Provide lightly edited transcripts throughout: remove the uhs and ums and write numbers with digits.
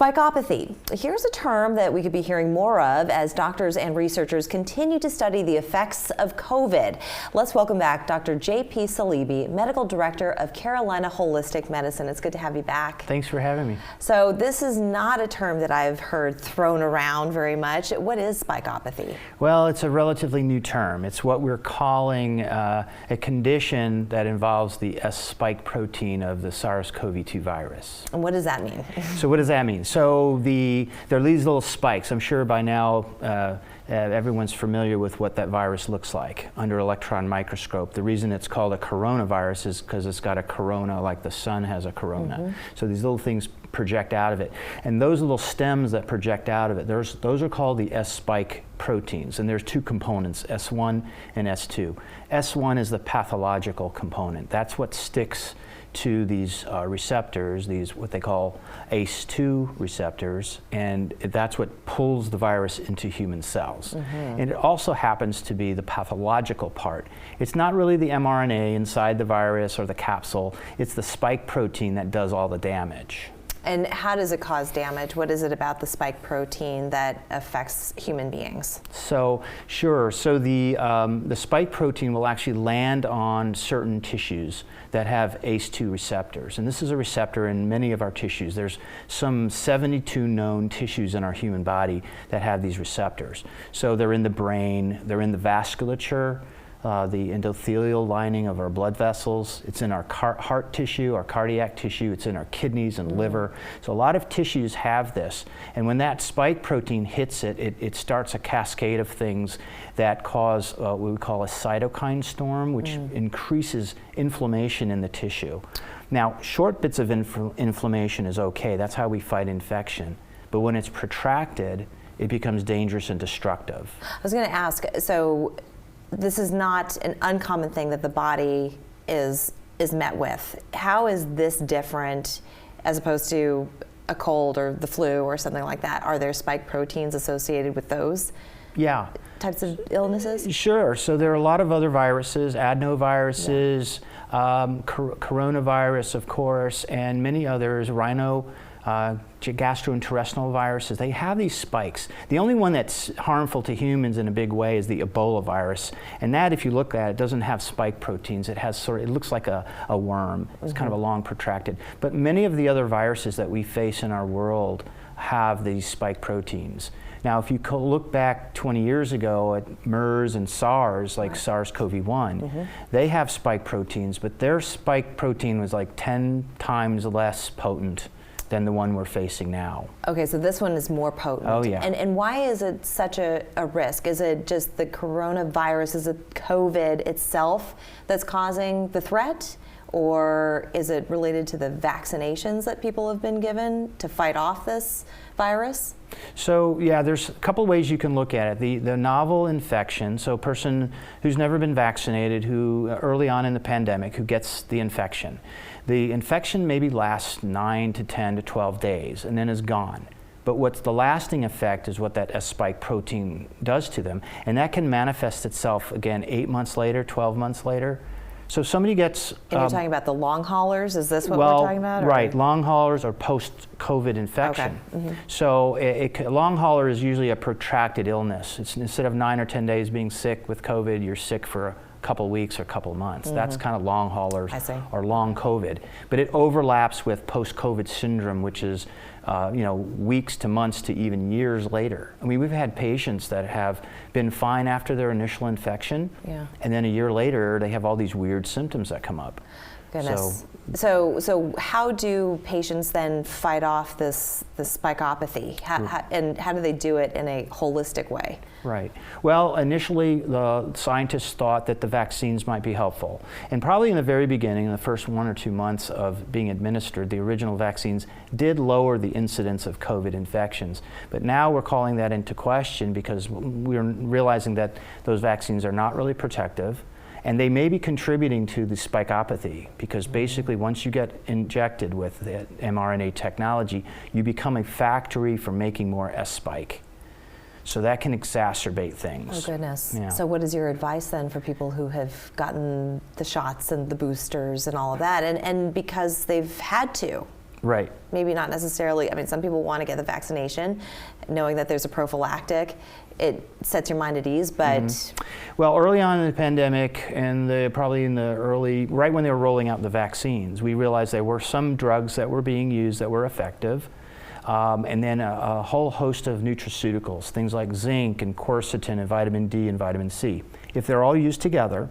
Spikopathy. Here's a term that we could be hearing more of as doctors and researchers continue to study the effects of COVID. Let's welcome back Dr. J.P. Saleeby, Medical Director of Carolina Holistic Medicine. It's good to have you back. Thanks for having me. So this is not a term that I've heard thrown around very much. What is spikopathy? Well, it's a relatively new term. It's what we're calling a condition that involves the S spike protein of the SARS-CoV-2 virus. And what does that mean? So what does that mean? So there are these little spikes. I'm sure by now everyone's familiar with what that virus looks like under electron microscope. The reason it's called a coronavirus is because it's got a corona like the sun has a corona. Mm-hmm. So these little things project out of it. And those little stems that project out of it, those are called the S spike proteins. And there's two components, S1 and S2. S1 is the pathological component. That's what sticks to these receptors, these what they call ACE2 receptors, and that's what pulls the virus into human cells. Mm-hmm. And it also happens to be the pathological part. It's not really the mRNA inside the virus or the capsule, it's the spike protein that does all the damage. And how does it cause damage? What is it about the spike protein that affects human beings? So, sure. So the spike protein will actually land on certain tissues that have ACE2 receptors. And this is a receptor in many of our tissues. There's some 72 known tissues in our human body that have these receptors. So they're in the brain, they're in the vasculature, the endothelial lining of our blood vessels. It's in our heart tissue, our cardiac tissue. It's in our kidneys and liver. So a lot of tissues have this. And when that spike protein hits it, it starts a cascade of things that cause what we call a cytokine storm, which increases inflammation in the tissue. Now, short bits of inflammation is okay. That's how we fight infection. But when it's protracted, it becomes dangerous and destructive. I was going to ask, so this is not an uncommon thing that the body is met with. How is this different as opposed to a cold or the flu or something like that? Are there spike proteins associated with those types of illnesses? Sure. So there are a lot of other viruses, adenoviruses, coronavirus, of course, and many others, gastrointestinal viruses. They have these spikes. The only one that's harmful to humans in a big way is the Ebola virus. And that, if you look at it, doesn't have spike proteins. It has it looks like a worm. It's kind of a long protracted. But many of the other viruses that we face in our world have these spike proteins. Now, if you look back 20 years ago at MERS and SARS, like SARS-CoV-1, they have spike proteins, but their spike protein was like 10 times less potent than the one we're facing now. Okay, so this one is more potent. Oh, yeah. And why is it such a risk? Is it just the coronavirus, is it COVID itself that's causing the threat? Or is it related to the vaccinations that people have been given to fight off this virus? So yeah, there's a couple ways you can look at it. The novel infection, so a person who's never been vaccinated, who early on in the pandemic, who gets the infection. The infection maybe lasts 9 to 10 to 12 days and then is gone. But what's the lasting effect is what that S spike protein does to them. And that can manifest itself again 8 months later, 12 months later. So somebody gets... And you're talking about the long haulers? Is this what we're talking about? Right, long haulers or post-COVID infection. Okay. So a long hauler is usually a protracted illness. It's, instead of 9 or 10 days being sick with COVID, you're sick for a couple weeks or a couple months. That's kind of long haulers or long COVID. But it overlaps with post-COVID syndrome, which is weeks to months to even years later. I mean, we've had patients that have been fine after their initial infection, and then a year later they have all these weird symptoms that come up. Goodness. So how do patients then fight off this spikopathy? And how do they do it in a holistic way? Right. Well, initially the scientists thought that the vaccines might be helpful. And probably in the very beginning, in the first 1 or 2 months of being administered, the original vaccines did lower the incidence of COVID infections. But now we're calling that into question because we're realizing that those vaccines are not really protective. And they may be contributing to the spikopathy because basically once you get injected with the mRNA technology, you become a factory for making more S spike. So that can exacerbate things. Oh goodness. Yeah. So what is your advice then for people who have gotten the shots and the boosters and all of that and because they've had to? Right. Maybe not necessarily, I mean, some people want to get the vaccination, knowing that there's a prophylactic. It sets your mind at ease, but... Well, early on in the pandemic, and probably in the right when they were rolling out the vaccines, we realized there were some drugs that were being used that were effective, and then a whole host of nutraceuticals, things like zinc and quercetin and vitamin D and vitamin C. If they're all used together,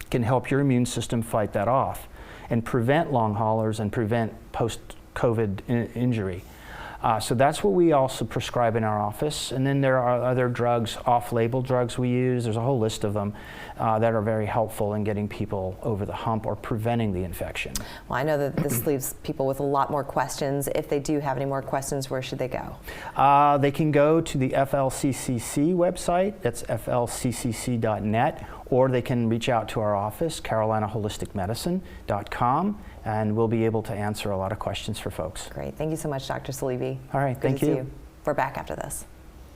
can help your immune system fight that off and prevent long haulers and prevent post-COVID injury. So that's what we also prescribe in our office. And then there are other drugs, off-label drugs we use. There's a whole list of them that are very helpful in getting people over the hump or preventing the infection. Well, I know that this leaves people with a lot more questions. If they do have any more questions, where should they go? They can go to the FLCCC website. That's flccc.net. Or they can reach out to our office, carolinaholisticmedicine.com, and we'll be able to answer a lot of questions for folks. Great. Thank you so much, Dr. Saleeby. All right. Good Thank to see you. you. We're back after this.